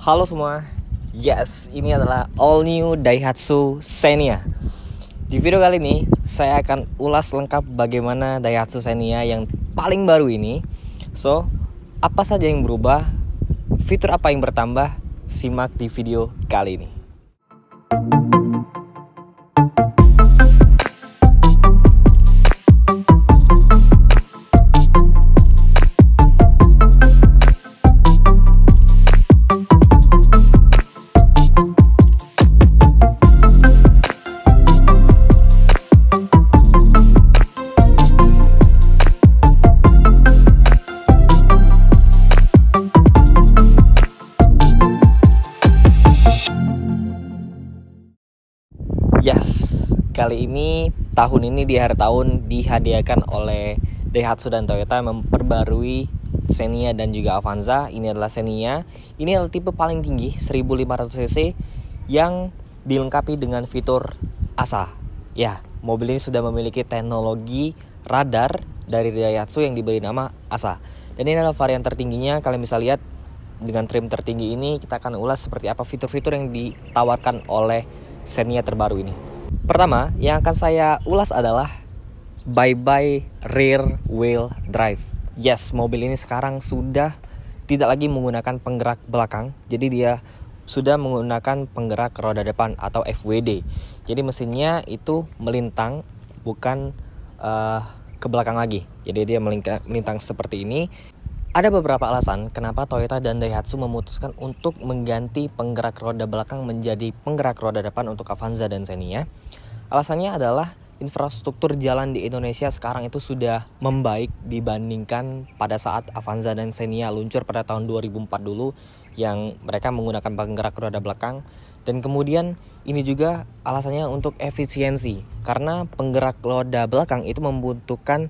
Halo semua. Yes, ini adalah all new Daihatsu Xenia. Di video kali ini saya akan ulas lengkap bagaimana Daihatsu Xenia yang paling baru ini. So, apa saja yang berubah? Fitur apa yang bertambah? Simak di video kali ini. Yes, kali ini tahun ini di akhir tahun dihadiahkan oleh Daihatsu dan Toyota memperbarui Xenia dan juga Avanza. Ini adalah Xenia. Ini adalah tipe paling tinggi 1500 cc yang dilengkapi dengan fitur ASA. Ya, mobil ini sudah memiliki teknologi radar dari Daihatsu yang diberi nama ASA. Dan ini adalah varian tertingginya. Kalian bisa lihat dengan trim tertinggi ini kita akan ulas seperti apa fitur-fitur yang ditawarkan oleh Xenia terbaru ini. Pertama, yang akan saya ulas adalah bye-bye rear wheel drive. Yes, mobil ini sekarang sudah tidak lagi menggunakan penggerak belakang. Jadi dia sudah menggunakan penggerak roda depan atau FWD. Jadi mesinnya itu melintang, bukan ke belakang lagi. Jadi dia melintang seperti ini. Ada beberapa alasan kenapa Toyota dan Daihatsu memutuskan untuk mengganti penggerak roda belakang menjadi penggerak roda depan untuk Avanza dan Xenia. Alasannya adalah infrastruktur jalan di Indonesia sekarang itu sudah membaik dibandingkan pada saat Avanza dan Xenia luncur pada tahun 2004 dulu yang mereka menggunakan penggerak roda belakang. Dan kemudian ini juga alasannya untuk efisiensi karena penggerak roda belakang itu membutuhkan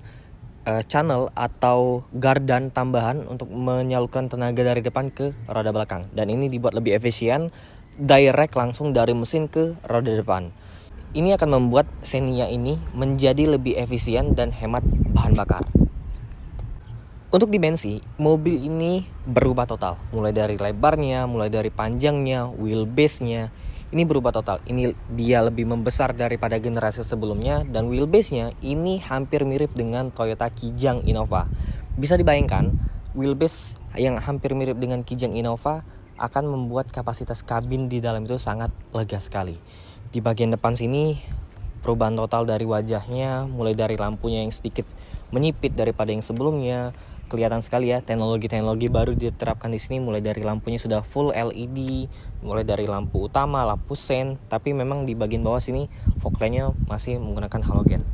channel atau gardan tambahan untuk menyalurkan tenaga dari depan ke roda belakang, dan ini dibuat lebih efisien, direct langsung dari mesin ke roda depan. Ini akan membuat Xenia ini menjadi lebih efisien dan hemat bahan bakar. Untuk dimensi, mobil ini berubah total, mulai dari lebarnya, mulai dari panjangnya, wheelbase-nya. Ini berubah total. Ini dia lebih membesar daripada generasi sebelumnya, dan wheelbase-nya ini hampir mirip dengan Toyota Kijang Innova. Bisa dibayangkan, wheelbase yang hampir mirip dengan Kijang Innova akan membuat kapasitas kabin di dalam itu sangat lega sekali. Di bagian depan sini, perubahan total dari wajahnya, mulai dari lampunya yang sedikit menyipit daripada yang sebelumnya. Kelihatan sekali ya, teknologi baru diterapkan di sini, mulai dari lampunya sudah full LED, mulai dari lampu utama, lampu sen, tapi memang di bagian bawah sini fog lamp-nya masih menggunakan halogen.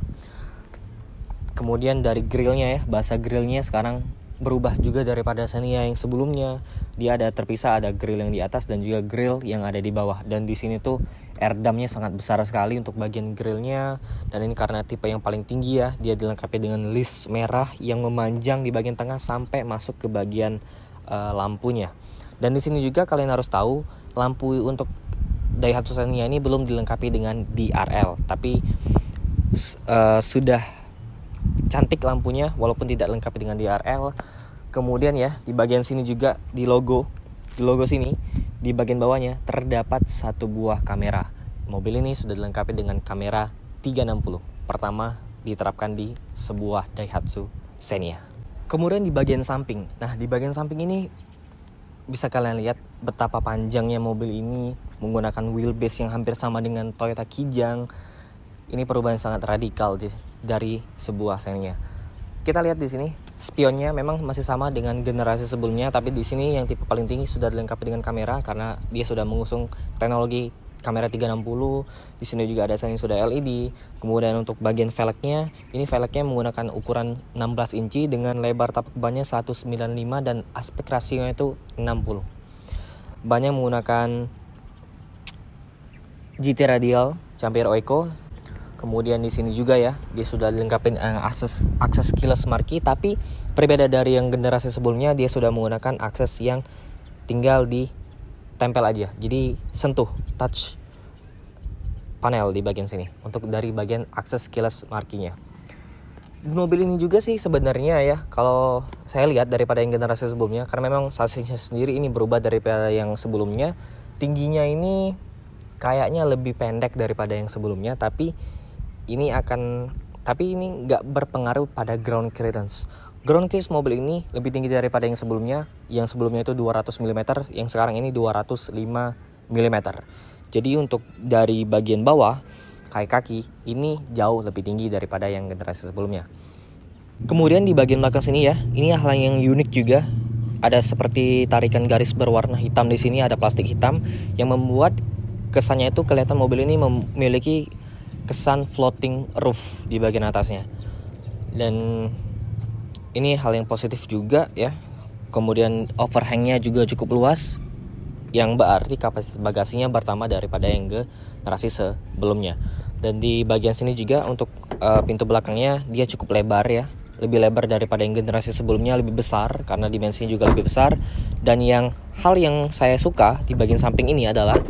Kemudian dari grillnya ya, bahasa grillnya sekarang berubah juga daripada Xenia yang sebelumnya. Dia ada terpisah, ada grill yang di atas dan juga grill yang ada di bawah. Dan di sini tuh air dam-nya sangat besar sekali untuk bagian grillnya. Dan ini karena tipe yang paling tinggi ya, dia dilengkapi dengan list merah yang memanjang di bagian tengah sampai masuk ke bagian lampunya. Dan di sini juga kalian harus tahu, lampu untuk Daihatsu Xenia ini belum dilengkapi dengan DRL, tapi sudah cantik lampunya walaupun tidak lengkap dengan DRL. Kemudian ya, di bagian sini juga di logo sini, di bagian bawahnya terdapat satu buah kamera. Mobil ini sudah dilengkapi dengan kamera 360. Pertama diterapkan di sebuah Daihatsu Xenia. Kemudian di bagian samping. Nah, di bagian samping ini bisa kalian lihat betapa panjangnya mobil ini menggunakan wheelbase yang hampir sama dengan Toyota Kijang. Ini perubahan sangat radikal dari sebuah Xenia. Kita lihat di sini, spionnya memang masih sama dengan generasi sebelumnya, tapi di sini yang tipe paling tinggi sudah dilengkapi dengan kamera karena dia sudah mengusung teknologi kamera 360. Di sini juga ada yang sudah LED. Kemudian untuk bagian velgnya, ini velgnya menggunakan ukuran 16 inci dengan lebar tapak bannya 195 dan aspek rasionya itu 60. Bannya menggunakan GT radial Campero Eco. Kemudian di sini juga ya, dia sudah dilengkapi akses keyless smart key, tapi berbeda dari yang generasi sebelumnya, dia sudah menggunakan akses yang tinggal ditempel aja. Jadi sentuh touch panel di bagian sini untuk dari bagian akses keyless smart key-nya. Mobil ini juga sih sebenarnya ya, kalau saya lihat daripada yang generasi sebelumnya, karena memang sasisnya sendiri ini berubah daripada yang sebelumnya. Tingginya ini kayaknya lebih pendek daripada yang sebelumnya, tapi ini nggak berpengaruh pada ground clearance. Ground clearance mobil ini lebih tinggi daripada yang sebelumnya. Yang sebelumnya itu 200 mm, yang sekarang ini 205 mm. Jadi untuk dari bagian bawah kaki ini jauh lebih tinggi daripada yang generasi sebelumnya. Kemudian di bagian belakang sini ya, ini hal yang unik juga. Ada seperti tarikan garis berwarna hitam di sini, ada plastik hitam yang membuat kesannya itu kelihatan mobil ini memiliki kesan floating roof di bagian atasnya. Dan ini hal yang positif juga ya. Kemudian overhangnya juga cukup luas, yang berarti kapasitas bagasinya bertambah daripada yang generasi sebelumnya. Dan di bagian sini juga untuk pintu belakangnya dia cukup lebar ya, lebih lebar daripada yang generasi sebelumnya, lebih besar karena dimensinya juga lebih besar. Dan hal yang saya suka di bagian samping ini adalah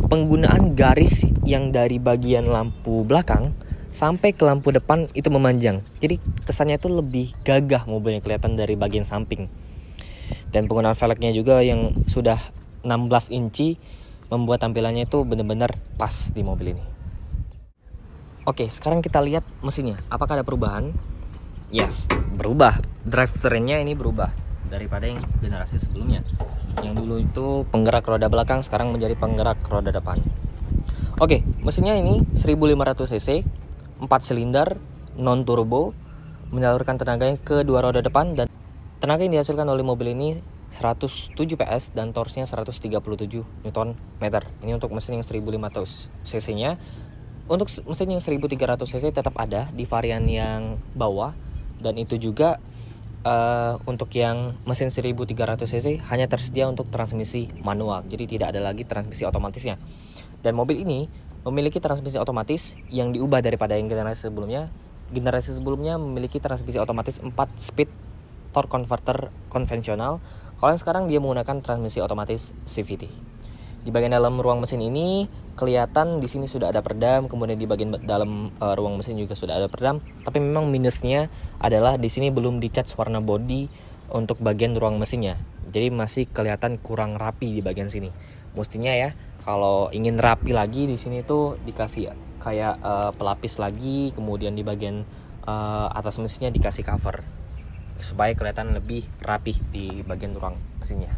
penggunaan garis yang dari bagian lampu belakang sampai ke lampu depan itu memanjang. Jadi kesannya itu lebih gagah mobilnya kelihatan dari bagian samping. Dan penggunaan velgnya juga yang sudah 16 inci membuat tampilannya itu benar-benar pas di mobil ini. Oke, sekarang kita lihat mesinnya. Apakah ada perubahan? Yes, berubah. Drivetrainnya ini berubah daripada yang generasi sebelumnya. Yang dulu itu penggerak roda belakang, sekarang menjadi penggerak roda depan. Oke, mesinnya ini 1500 cc, 4 silinder, non turbo, menyalurkan tenaganya ke dua roda depan, dan tenaga yang dihasilkan oleh mobil ini 107 PS dan torsinya 137 Nm. Ini untuk mesin yang 1500 cc-nya. Untuk mesin yang 1300 cc tetap ada di varian yang bawah, dan itu juga untuk yang mesin 1300 cc hanya tersedia untuk transmisi manual, jadi tidak ada lagi transmisi otomatisnya. Dan mobil ini memiliki transmisi otomatis yang diubah daripada yang generasi sebelumnya. Generasi sebelumnya memiliki transmisi otomatis 4 speed torque converter konvensional. Kalau yang sekarang dia menggunakan transmisi otomatis CVT. Di bagian dalam ruang mesin ini kelihatan di sini sudah ada peredam, kemudian di bagian dalam ruang mesin juga sudah ada peredam. Tapi memang minusnya adalah di sini belum dicat warna body untuk bagian ruang mesinnya. Jadi masih kelihatan kurang rapi di bagian sini. Mestinya ya, kalau ingin rapi lagi di sini tuh dikasih kayak pelapis lagi, kemudian di bagian atas mesinnya dikasih cover supaya kelihatan lebih rapi di bagian ruang mesinnya.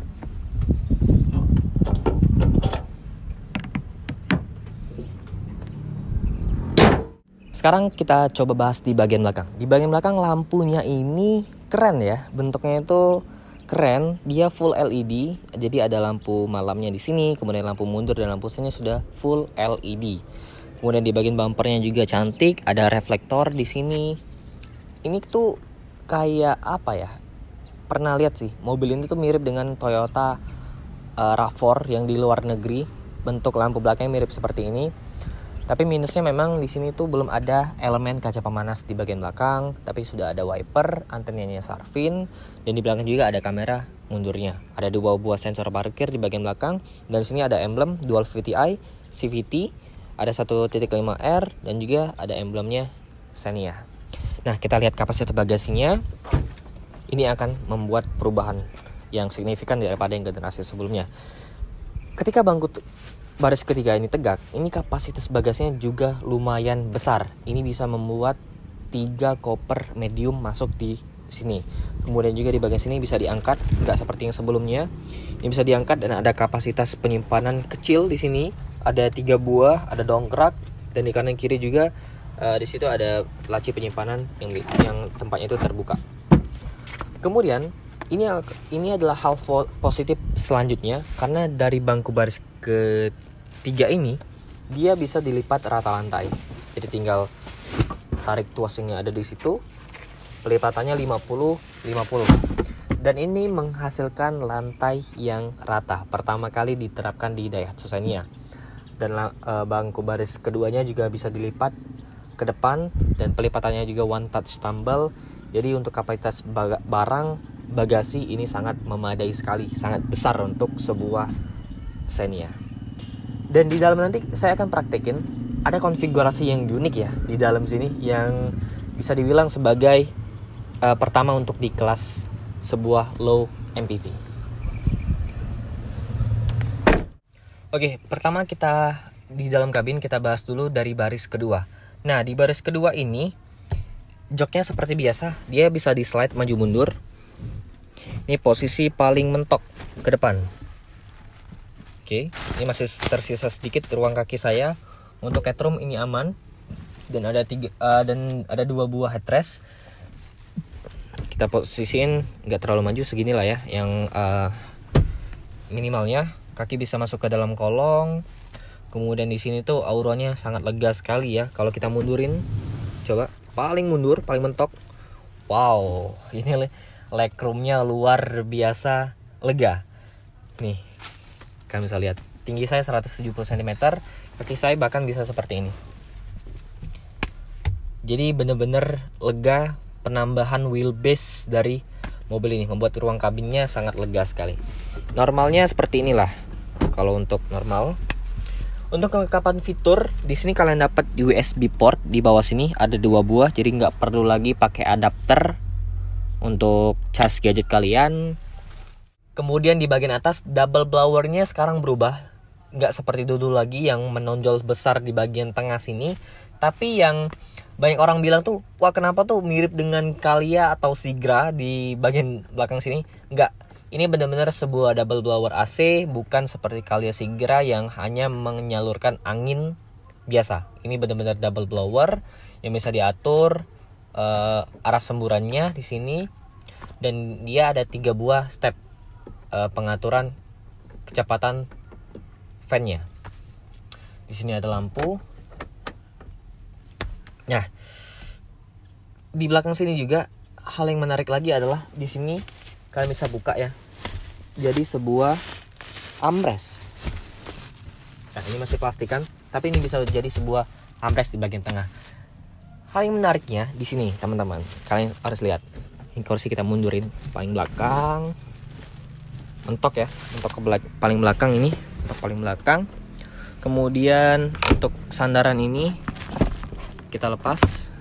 Sekarang kita coba bahas di bagian belakang. Di bagian belakang lampunya ini keren ya, bentuknya itu keren. Dia full LED, jadi ada lampu malamnya di sini, kemudian lampu mundur dan lampu sennya sudah full LED. Kemudian di bagian bumpernya juga cantik, ada reflektor di sini. Ini tuh kayak apa ya? Pernah lihat sih, mobil ini tuh mirip dengan Toyota RAV4 yang di luar negeri. Bentuk lampu belakangnya mirip seperti ini. Tapi minusnya memang di sini tuh belum ada elemen kaca pemanas di bagian belakang, tapi sudah ada wiper, antenanya Sharvin, dan di belakang juga ada kamera mundurnya. Ada 2 buah sensor parkir di bagian belakang, dan di sini ada emblem Dual VTi, CVT, ada 1.5R, dan juga ada emblemnya Xenia. Nah, kita lihat kapasitas bagasinya. Ini akan membuat perubahan yang signifikan daripada yang generasi sebelumnya. Ketika bangku baris ketiga ini tegak, ini kapasitas bagasinya juga lumayan besar. Ini bisa membuat 3 koper medium masuk di sini. Kemudian juga di bagian sini bisa diangkat, nggak seperti yang sebelumnya. Ini bisa diangkat dan ada kapasitas penyimpanan kecil di sini. Ada 3 buah, ada dongkrak, dan di kanan kiri juga di situ ada laci penyimpanan yang tempatnya itu terbuka. Kemudian ini adalah hal positif selanjutnya, karena dari bangku baris ketiga ini dia bisa dilipat rata lantai. Jadi tinggal tarik tuas yang ada di situ, pelipatannya 50-50. Dan ini menghasilkan lantai yang rata. Pertama kali diterapkan di Daihatsu Xenia. Dan bangku baris keduanya juga bisa dilipat ke depan, dan pelipatannya juga one touch tumble. Jadi untuk kapasitas barang bagasi ini sangat memadai sekali, sangat besar untuk sebuah Xenia. Dan di dalam nanti saya akan praktekin ada konfigurasi yang unik ya di dalam sini, yang bisa dibilang sebagai pertama untuk di kelas sebuah low MPV. Oke, pertama kita di dalam kabin kita bahas dulu dari baris kedua. Nah, di baris kedua ini joknya seperti biasa, dia bisa di slide maju mundur. Ini posisi paling mentok ke depan. Oke, ini masih tersisa sedikit ruang kaki saya. Untuk headroom ini aman dan ada 2 buah headrest. Kita posisiin nggak terlalu maju, segini lah ya, yang minimalnya kaki bisa masuk ke dalam kolong. Kemudian di sini tuh auranya sangat lega sekali ya. Kalau kita mundurin, coba paling mundur, paling mentok. Wow, ini legroomnya luar biasa lega. Nih, kalian bisa lihat. Tinggi saya 170 cm, kaki saya bahkan bisa seperti ini. Jadi bener-bener lega. Penambahan wheelbase dari mobil ini membuat ruang kabinnya sangat lega sekali. Normalnya seperti inilah. Kalau untuk normal. Untuk kelengkapan fitur, di sini kalian dapat USB port di bawah sini ada 2 buah, jadi nggak perlu lagi pakai adapter untuk cas gadget kalian. Kemudian di bagian atas double blowernya sekarang berubah, nggak seperti dulu lagi yang menonjol besar di bagian tengah sini, tapi yang banyak orang bilang tuh, wah kenapa tuh mirip dengan Calya atau Sigra di bagian belakang sini. Enggak, ini benar-benar sebuah double blower AC, bukan seperti Calya Sigra yang hanya menyalurkan angin biasa. Ini benar-benar double blower yang bisa diatur arah semburannya di sini, dan dia ada 3 buah step pengaturan kecepatan fan-nya. Di sini ada lampu. Nah, di belakang sini juga hal yang menarik lagi adalah di sini kalian bisa buka ya. Jadi sebuah armrest. Nah, ini masih plastikan, tapi ini bisa jadi sebuah armrest di bagian tengah. Hal yang menariknya di sini, teman-teman, kalian harus lihat. Ini kursi kita mundurin paling belakang. Mentok ya, mentok ke paling belakang ini, mentok paling belakang. Kemudian untuk sandaran ini kita lepas,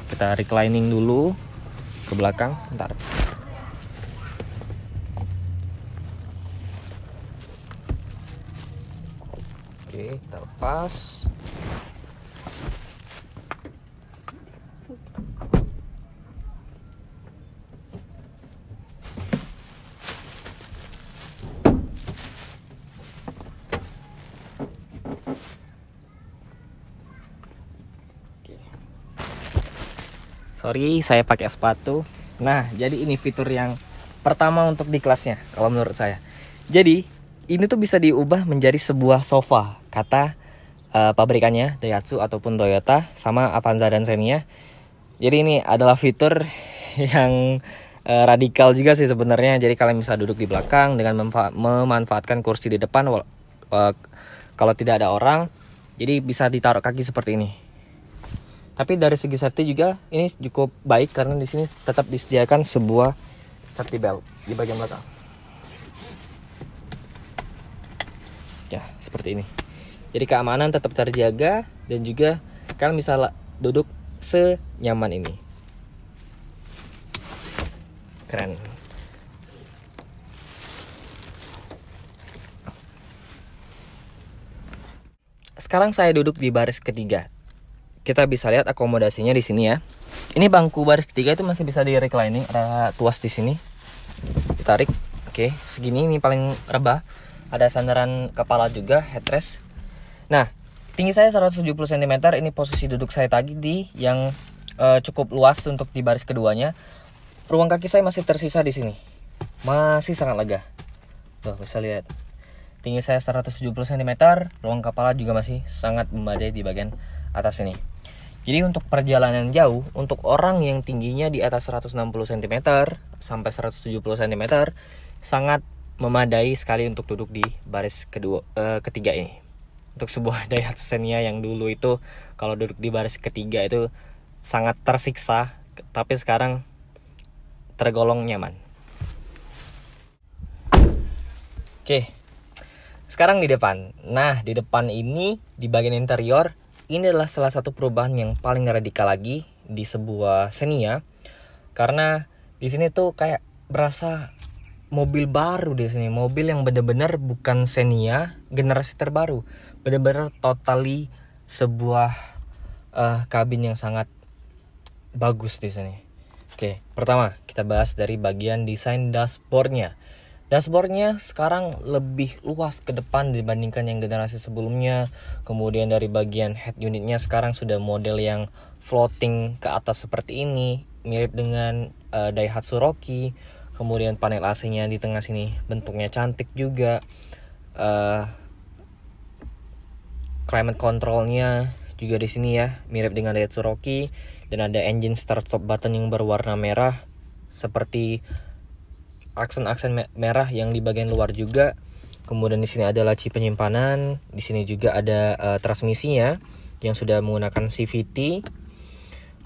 kita reclining dulu ke belakang. Bentar. Oke, kita lepas. Sorry, saya pakai sepatu. Nah, jadi ini fitur yang pertama untuk di kelasnya, kalau menurut saya. Jadi, ini tuh bisa diubah menjadi sebuah sofa, kata pabrikannya, Daihatsu ataupun Toyota, sama Avanza dan Xenia. Jadi ini adalah fitur yang radikal juga sih sebenarnya. Jadi kalian bisa duduk di belakang dengan memanfaatkan kursi di depan kalau tidak ada orang. Jadi bisa ditaruh kaki seperti ini. Tapi dari segi safety juga ini cukup baik karena di sini tetap disediakan sebuah safety belt di bagian belakang. Ya, seperti ini. Jadi keamanan tetap terjaga dan juga kalian bisa duduk senyaman ini. Keren. Sekarang saya duduk di baris ketiga. Kita bisa lihat akomodasinya di sini ya. Ini bangku baris ketiga itu masih bisa di reclining, ada tuas di sini. Ditarik. Oke, segini ini paling rebah. Ada sandaran kepala juga, headrest. Nah, tinggi saya 170 cm. Ini posisi duduk saya tadi di yang cukup luas untuk di baris keduanya. Ruang kaki saya masih tersisa di sini. Masih sangat lega. Tuh, bisa lihat. Tinggi saya 170 cm, ruang kepala juga masih sangat memadai di bagian atas ini. Jadi untuk perjalanan jauh, untuk orang yang tingginya di atas 160 cm sampai 170 cm, sangat memadai sekali untuk duduk di baris ketiga ini. Untuk sebuah Daihatsu Xenia yang dulu itu kalau duduk di baris ketiga itu sangat tersiksa, tapi sekarang tergolong nyaman. Oke. Sekarang di depan. Nah, di depan ini di bagian interior ini adalah salah satu perubahan yang paling radikal lagi di sebuah Xenia, karena di sini tuh kayak berasa mobil baru di sini, mobil yang benar-benar bukan Xenia generasi terbaru, benar-benar totally sebuah kabin yang sangat bagus di sini. Oke, pertama kita bahas dari bagian desain dashboardnya. Dashboardnya sekarang lebih luas ke depan dibandingkan yang generasi sebelumnya. Kemudian dari bagian head unitnya sekarang sudah model yang floating ke atas seperti ini, mirip dengan Daihatsu Rocky. Kemudian panel AC-nya di tengah sini bentuknya cantik juga. Climate controlnya juga di sini ya, mirip dengan Daihatsu Rocky. Dan ada engine start stop button yang berwarna merah seperti aksen-aksen merah yang di bagian luar juga. Kemudian di sini ada laci penyimpanan, di sini juga ada transmisinya yang sudah menggunakan CVT.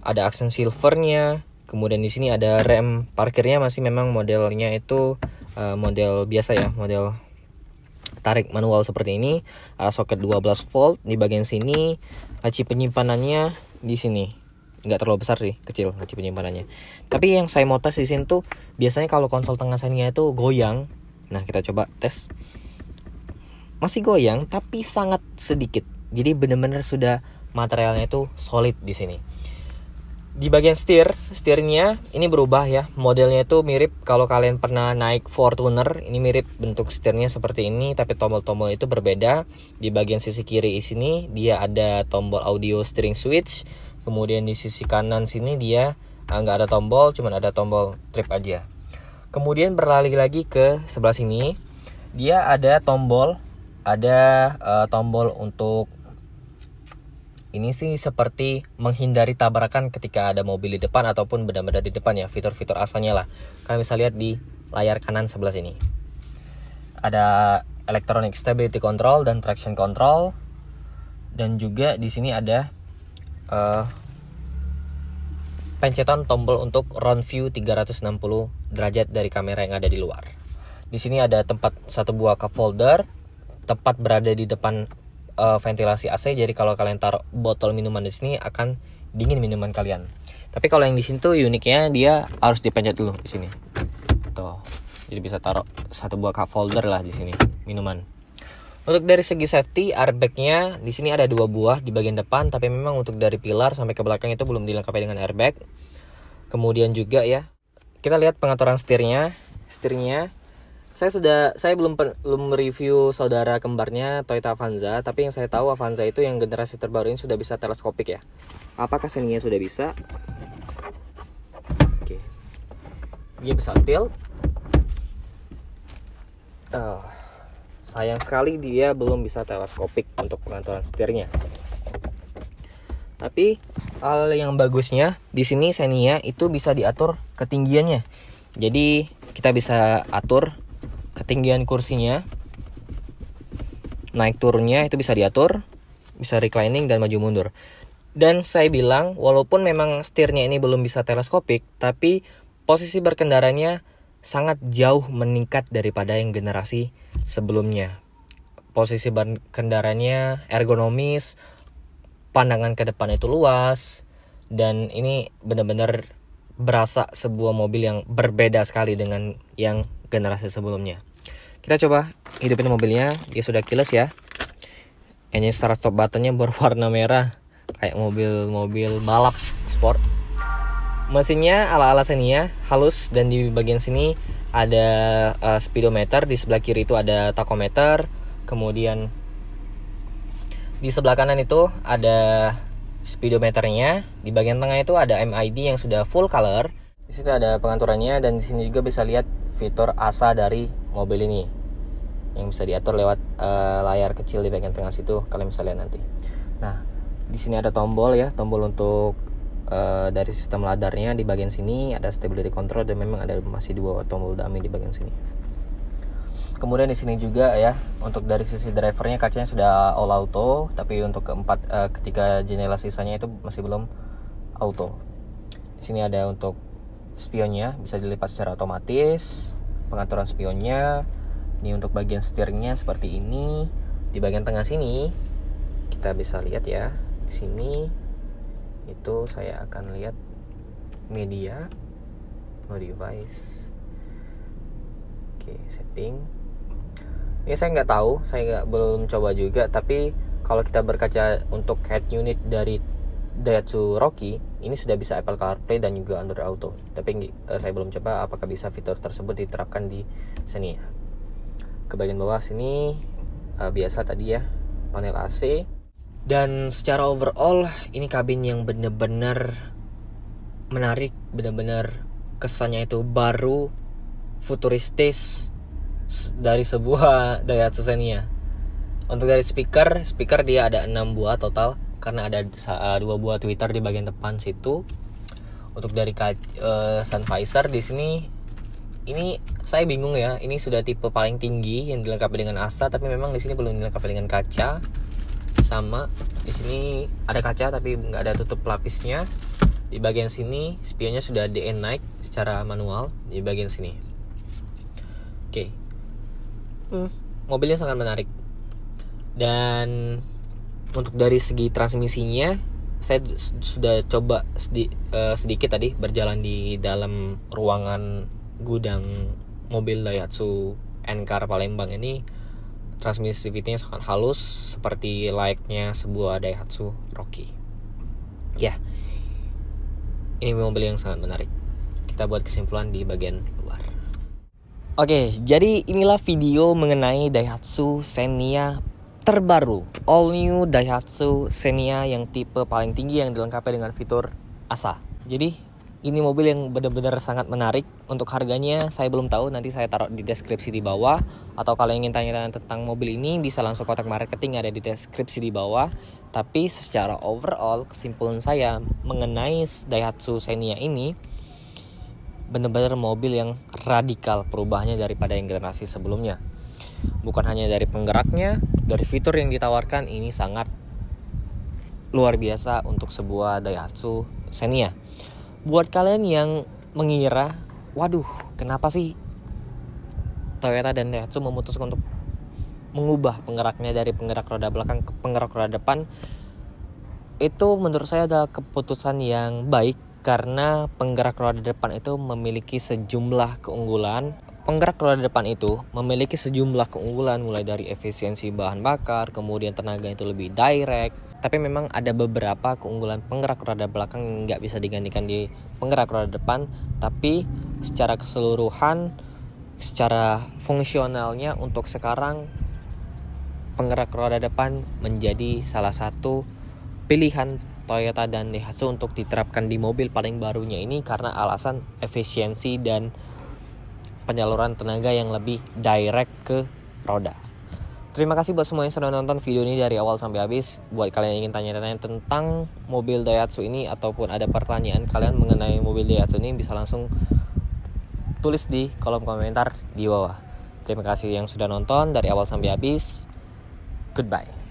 Ada aksen silvernya. Kemudian di sini ada rem parkirnya, masih memang modelnya itu model biasa ya, model tarik manual seperti ini. Ada soket 12 volt di bagian sini. Laci penyimpanannya di sini. Nggak terlalu besar sih, kecil laci penyimpanannya. Tapi yang saya mau tes di sini tuh biasanya kalau konsol tengah Xenia itu goyang. Nah, kita coba tes. Masih goyang tapi sangat sedikit. Jadi benar-benar sudah materialnya itu solid di sini. Di bagian setirnya ini berubah ya. Modelnya itu mirip, kalau kalian pernah naik Fortuner, ini mirip bentuk setirnya seperti ini, tapi tombol-tombol itu berbeda. Di bagian sisi kiri sini dia ada tombol audio steering switch. Kemudian di sisi kanan sini dia nggak ada tombol, cuman ada tombol trip aja. Kemudian beralih lagi ke sebelah sini, dia ada tombol untuk ini sih seperti menghindari tabrakan ketika ada mobil di depan ataupun benar-benar di depan ya, fitur-fitur asalnya lah. Kalian bisa lihat di layar kanan sebelah sini. Ada electronic stability control dan traction control, dan juga di sini ada pencetan tombol untuk round view 360 derajat dari kamera yang ada di luar. Di sini ada satu buah cup holder, tepat berada di depan ventilasi AC. Jadi kalau kalian taruh botol minuman di sini akan dingin minuman kalian. Tapi kalau yang di sini tuh uniknya dia harus dipencet dulu di sini. Tuh. Jadi bisa taruh satu buah cup holder lah di sini minuman. Untuk dari segi safety, airbag-nya di sini ada 2 buah di bagian depan, tapi memang untuk dari pilar sampai ke belakang itu belum dilengkapi dengan airbag. Kemudian juga ya, kita lihat pengaturan setirnya. Saya belum review saudara kembarnya Toyota Avanza, tapi yang saya tahu Avanza itu yang generasi terbaru ini sudah bisa teleskopik ya. Apakah Xenia sudah bisa? Oke. Dia bisa tilt. Sayang sekali dia belum bisa teleskopik untuk pengaturan setirnya. Tapi hal yang bagusnya di sini Xenia itu bisa diatur ketinggiannya. Jadi kita bisa atur ketinggian kursinya, naik turunnya itu bisa diatur, bisa reclining dan maju mundur. Dan saya bilang walaupun memang setirnya ini belum bisa teleskopik, tapi posisi berkendaranya sangat jauh meningkat daripada yang generasi sebelumnya. Posisi berkendaranya ergonomis, pandangan ke depan itu luas, dan ini benar-benar berasa sebuah mobil yang berbeda sekali dengan yang generasi sebelumnya. Kita coba hidupin mobilnya. Dia sudah keyless ya. Engine start stop buttonnya berwarna merah kayak mobil balap sport. Mesinnya ala-ala Xenia, halus, dan di bagian sini ada speedometer. Di sebelah kiri itu ada tachometer. Kemudian di sebelah kanan itu ada speedometernya. Di bagian tengah itu ada MID yang sudah full color. Di situ ada pengaturannya, dan di sini juga bisa lihat fitur ASA dari mobil ini yang bisa diatur lewat layar kecil di bagian tengah situ. Kalian bisa lihat nanti. Nah, di sini ada tombol ya, tombol untuk dari sistem ladarnya. Di bagian sini ada stability control, dan memang ada masih 2 tombol dummy di bagian sini. Kemudian di sini juga ya, untuk dari sisi drivernya kacanya sudah all auto, tapi untuk ketiga jendela sisanya itu masih belum auto. Di sini ada untuk spionnya, bisa dilipat secara otomatis. Pengaturan spionnya ini untuk bagian steeringnya seperti ini. Di bagian tengah sini kita bisa lihat ya, di sini itu saya akan lihat media, no device. Oke, setting. Ini saya nggak tahu, belum coba juga. Tapi kalau kita berkaca untuk head unit dari Daihatsu Rocky, ini sudah bisa Apple CarPlay dan juga Android Auto. Tapi saya belum coba apakah bisa fitur tersebut diterapkan di Xenia. Ke bagian bawah sini biasa tadi ya, panel AC. Dan secara overall ini kabin yang benar-benar menarik, benar-benar kesannya itu baru, futuristis dari sebuah Daihatsu Xenia. Untuk dari speaker dia ada 6 buah total, karena ada 2 buah tweeter di bagian depan situ. Untuk dari sun visor di sini, ini saya bingung ya, ini sudah tipe paling tinggi yang dilengkapi dengan ASA, tapi memang di sini belum dilengkapi dengan kaca. Sama di sini ada kaca tapi nggak ada tutup lapisnya. Di bagian sini spionnya sudah DN naik secara manual di bagian sini. Oke. Mobilnya sangat menarik. Dan untuk dari segi transmisinya, saya sudah coba sedikit tadi berjalan di dalam ruangan gudang mobil Daihatsu N-Car Palembang ini. Transmisivitynya sangat halus, seperti layaknya sebuah Daihatsu Rocky. Ya, ini mobil yang sangat menarik. Kita buat kesimpulan di bagian luar. Oke, jadi inilah video mengenai Daihatsu Xenia terbaru, all new Daihatsu Xenia yang tipe paling tinggi yang dilengkapi dengan fitur ASA. Jadi ini mobil yang benar-benar sangat menarik. Untuk harganya saya belum tahu, nanti saya taruh di deskripsi di bawah. Atau kalau ingin tanya-tanya tentang mobil ini, bisa langsung kontak marketing, ada di deskripsi di bawah. Tapi secara overall, kesimpulan saya mengenai Daihatsu Xenia ini benar-benar mobil yang radikal perubahannya daripada yang generasi sebelumnya. Bukan hanya dari penggeraknya, dari fitur yang ditawarkan, ini sangat luar biasa untuk sebuah Daihatsu Xenia. Buat kalian yang mengira, waduh, kenapa sih Toyota dan Daihatsu memutuskan untuk mengubah penggeraknya dari penggerak roda belakang ke penggerak roda depan, itu menurut saya adalah keputusan yang baik, karena penggerak roda depan itu memiliki sejumlah keunggulan. Penggerak roda depan itu memiliki sejumlah keunggulan, mulai dari efisiensi bahan bakar, kemudian tenaga itu lebih direct. Tapi memang ada beberapa keunggulan penggerak roda belakang yang nggak bisa digantikan di penggerak roda depan. Tapi secara keseluruhan, secara fungsionalnya untuk sekarang, penggerak roda depan menjadi salah satu pilihan Toyota dan Daihatsu untuk diterapkan di mobil paling barunya ini, karena alasan efisiensi dan penyaluran tenaga yang lebih direct ke roda. Terima kasih buat semua yang sudah nonton video ini dari awal sampai habis. Buat kalian yang ingin tanya-tanya tentang mobil Daihatsu ini, ataupun ada pertanyaan kalian mengenai mobil Daihatsu ini, bisa langsung tulis di kolom komentar di bawah. Terima kasih yang sudah nonton dari awal sampai habis. Goodbye.